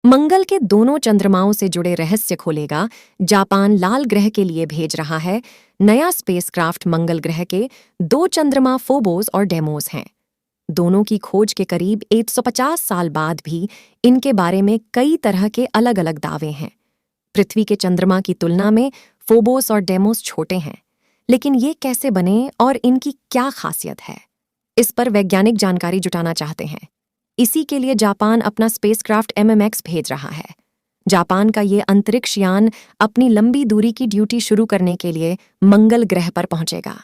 मंगल के दोनों चंद्रमाओं से जुड़े रहस्य खोलेगा। जापान लाल ग्रह के लिए भेज रहा है नया स्पेसक्राफ्ट। मंगल ग्रह के दो चंद्रमा फोबोस और डेमोस हैं। दोनों की खोज के करीब 150 साल बाद भी इनके बारे में कई तरह के अलग अलग दावे हैं। पृथ्वी के चंद्रमा की तुलना में फोबोस और डेमोस छोटे हैं, लेकिन ये कैसे बने और इनकी क्या खासियत है, इस पर वैज्ञानिक जानकारी जुटाना चाहते हैं। इसी के लिए जापान अपना स्पेसक्राफ्ट MMX भेज रहा है। जापान का ये अंतरिक्ष यान अपनी लंबी दूरी की ड्यूटी शुरू करने के लिए मंगल ग्रह पर पहुंचेगा।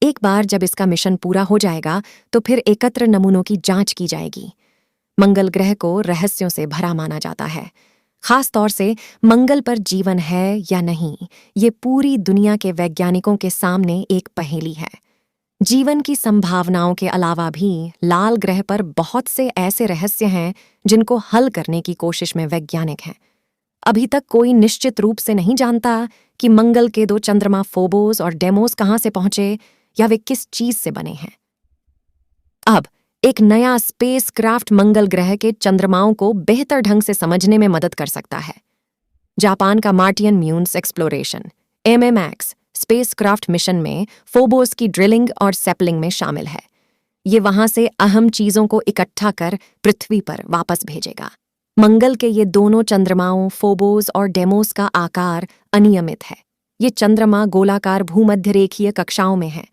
एक बार जब इसका मिशन पूरा हो जाएगा तो फिर एकत्र नमूनों की जांच की जाएगी। मंगल ग्रह को रहस्यों से भरा माना जाता है। खास तौर से मंगल पर जीवन है या नहीं, ये पूरी दुनिया के वैज्ञानिकों के सामने एक पहेली है। जीवन की संभावनाओं के अलावा भी लाल ग्रह पर बहुत से ऐसे रहस्य हैं जिनको हल करने की कोशिश में वैज्ञानिक हैं। अभी तक कोई निश्चित रूप से नहीं जानता कि मंगल के दो चंद्रमा फोबोस और डेमोस कहाँ से पहुंचे या वे किस चीज से बने हैं। अब एक नया स्पेसक्राफ्ट मंगल ग्रह के चंद्रमाओं को बेहतर ढंग से समझने में मदद कर सकता है। जापान का Martian moons exploration MMX spacecraft mission में फोबोस की ड्रिलिंग और सैपलिंग में शामिल है। ये वहां से अहम चीजों को इकट्ठा कर पृथ्वी पर वापस भेजेगा। मंगल के ये दोनों चंद्रमाओं फोबोस और डेमोस का आकार अनियमित है। ये चंद्रमा गोलाकार भूमध्य रेखीय कक्षाओं में है।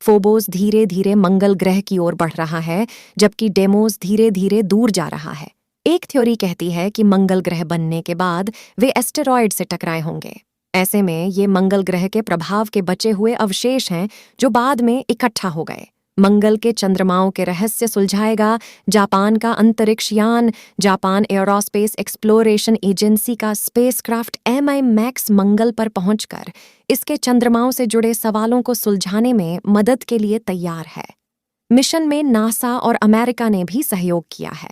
फोबोस धीरे धीरे मंगल ग्रह की ओर बढ़ रहा है, जबकि डेमोस धीरे धीरे दूर जा रहा है। एक थ्योरी कहती है कि मंगल ग्रह बनने के बाद वे एस्टेरॉयड से टकराए होंगे। ऐसे में ये मंगल ग्रह के प्रभाव के बचे हुए अवशेष हैं जो बाद में इकट्ठा हो गए। मंगल के चंद्रमाओं के रहस्य सुलझाएगा जापान का अंतरिक्ष यान। जापान एयरोस्पेस एक्सप्लोरेशन एजेंसी का स्पेसक्राफ्ट MMX मंगल पर पहुंचकर इसके चंद्रमाओं से जुड़े सवालों को सुलझाने में मदद के लिए तैयार है। मिशन में नासा और अमेरिका ने भी सहयोग किया है।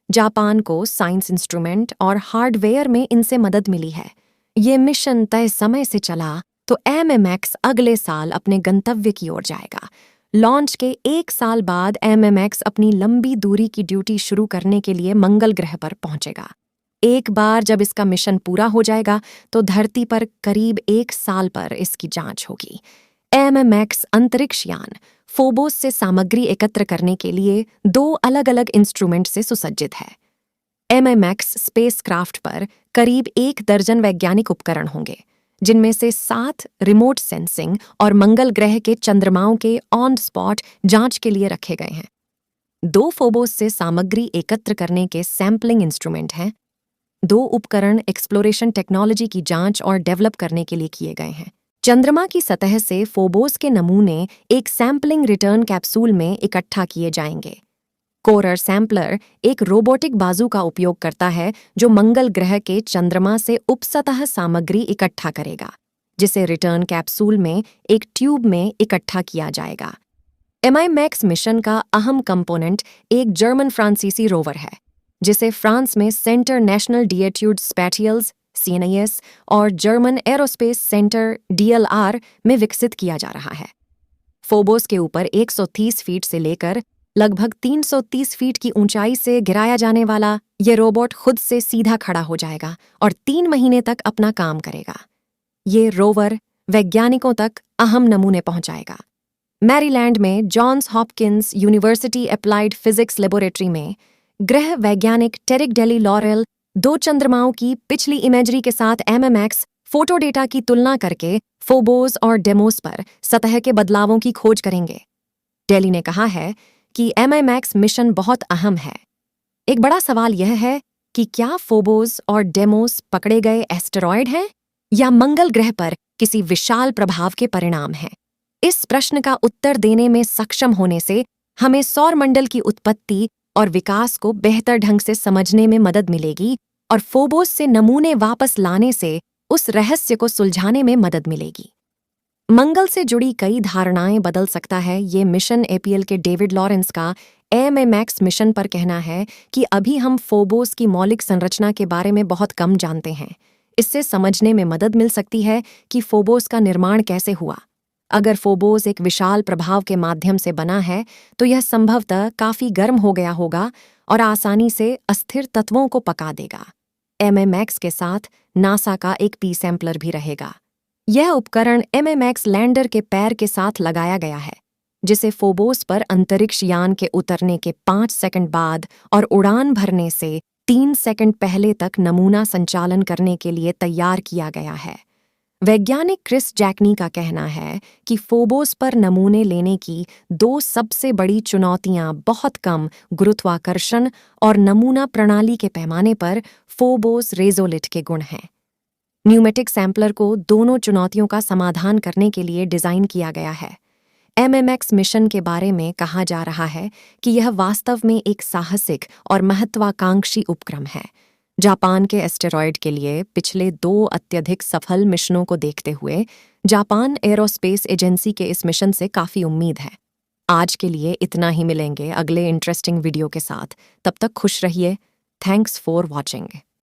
जापान को साइंस इंस्ट्रूमेंट और हार्डवेयर में इनसे मदद मिली है। ये मिशन तय समय से चला तो MMX अगले साल अपने गंतव्य की ओर जाएगा। लॉन्च के 1 साल बाद MMX अपनी लंबी दूरी की ड्यूटी शुरू करने के लिए मंगल ग्रह पर पहुंचेगा। एक बार जब इसका मिशन पूरा हो जाएगा तो धरती पर करीब 1 साल पर इसकी जांच होगी। MMX अंतरिक्ष यान फोबोस से सामग्री एकत्र करने के लिए 2 अलग-अलग इंस्ट्रूमेंट से सुसज्जित है। MMX स्पेसक्राफ्ट पर करीब 1 दर्जन वैज्ञानिक उपकरण होंगे, जिनमें से 7 रिमोट सेंसिंग और मंगल ग्रह के चंद्रमाओं के ऑन स्पॉट जांच के लिए रखे गए हैं। 2 फोबोस से सामग्री एकत्र करने के सैंपलिंग इंस्ट्रूमेंट हैं। 2 उपकरण एक्सप्लोरेशन टेक्नोलॉजी की जांच और डेवलप करने के लिए किए गए हैं। चंद्रमा की सतह से फोबोस के नमूने एक सैंपलिंग रिटर्न कैप्सूल में इकट्ठा किए जाएंगे। कोरर सैंपलर एक रोबोटिक बाजू का उपयोग करता है जो मंगल ग्रह के चंद्रमा से उपसतह सामग्री इकट्ठा करेगा, जिसे रिटर्न कैप्सूल में एक ट्यूब में इकट्ठा किया जाएगा। MMX मिशन का अहम कंपोनेंट एक जर्मन फ्रांसीसी रोवर है, जिसे फ्रांस में सेंटर नेशनल डिएट्यूड स्पैटियल्स CNIS और जर्मन एरोस्पेस सेंटर DLR में विकसित किया जा रहा है। फोबोस के ऊपर 130 फीट से लेकर लगभग 330 फीट की ऊंचाई से गिराया जाने वाला ये रोबोट खुद से सीधा खड़ा हो जाएगा और 3 महीने तक अपना काम करेगा। ये रोवर वैज्ञानिकों तक अहम नमूने पहुंचाएगा। मैरीलैंड में Johns Hopkins University Applied Physics Laboratory में ग्रह वैज्ञानिक टेरिक डेली लॉरेल 2 चंद्रमाओं की पिछली इमेजरी के साथ MMX फोटो डेटा की तुलना करके फोबोस और डेमोस पर सतह के बदलावों की खोज करेंगे। डेली ने कहा है कि MMX मिशन बहुत अहम है। एक बड़ा सवाल यह है कि क्या फोबोस और डेमोस पकड़े गए एस्टेरॉयड हैं या मंगल ग्रह पर किसी विशाल प्रभाव के परिणाम हैं। इस प्रश्न का उत्तर देने में सक्षम होने से हमें सौरमंडल की उत्पत्ति और विकास को बेहतर ढंग से समझने में मदद मिलेगी और फोबोस से नमूने वापस लाने से उस रहस्य को सुलझाने में मदद मिलेगी। मंगल से जुड़ी कई धारणाएं बदल सकता है ये मिशन। APL के डेविड लॉरेंस का MMX मिशन पर कहना है कि अभी हम फोबोस की मौलिक संरचना के बारे में बहुत कम जानते हैं। इससे समझने में मदद मिल सकती है कि फोबोस का निर्माण कैसे हुआ। अगर फोबोस एक विशाल प्रभाव के माध्यम से बना है तो यह संभवतः काफी गर्म हो गया होगा और आसानी से अस्थिर तत्वों को पका देगा। MMX के साथ नासा का एक पी सैंपलर भी रहेगा। यह उपकरण MMX लैंडर के पैर के साथ लगाया गया है, जिसे फोबोस पर अंतरिक्ष यान के उतरने के 5 सेकंड बाद और उड़ान भरने से 3 सेकंड पहले तक नमूना संचालन करने के लिए तैयार किया गया है। वैज्ञानिक क्रिस जैकनी का कहना है कि फोबोस पर नमूने लेने की 2 सबसे बड़ी चुनौतियां बहुत कम गुरुत्वाकर्षण और नमूना प्रणाली के पैमाने पर फोबोस रेजोलिट के गुण हैं। न्यूमेटिक सैंपलर को दोनों चुनौतियों का समाधान करने के लिए डिजाइन किया गया है। MMX मिशन के बारे में कहा जा रहा है कि यह वास्तव में एक साहसिक और महत्वाकांक्षी उपक्रम है। जापान के एस्टेरॉयड के लिए पिछले 2 अत्यधिक सफल मिशनों को देखते हुए जापान एरोस्पेस एजेंसी के इस मिशन से काफ़ी उम्मीद है। आज के लिए इतना ही, मिलेंगे अगले इंटरेस्टिंग वीडियो के साथ। तब तक खुश रहिए। Thanks for watching.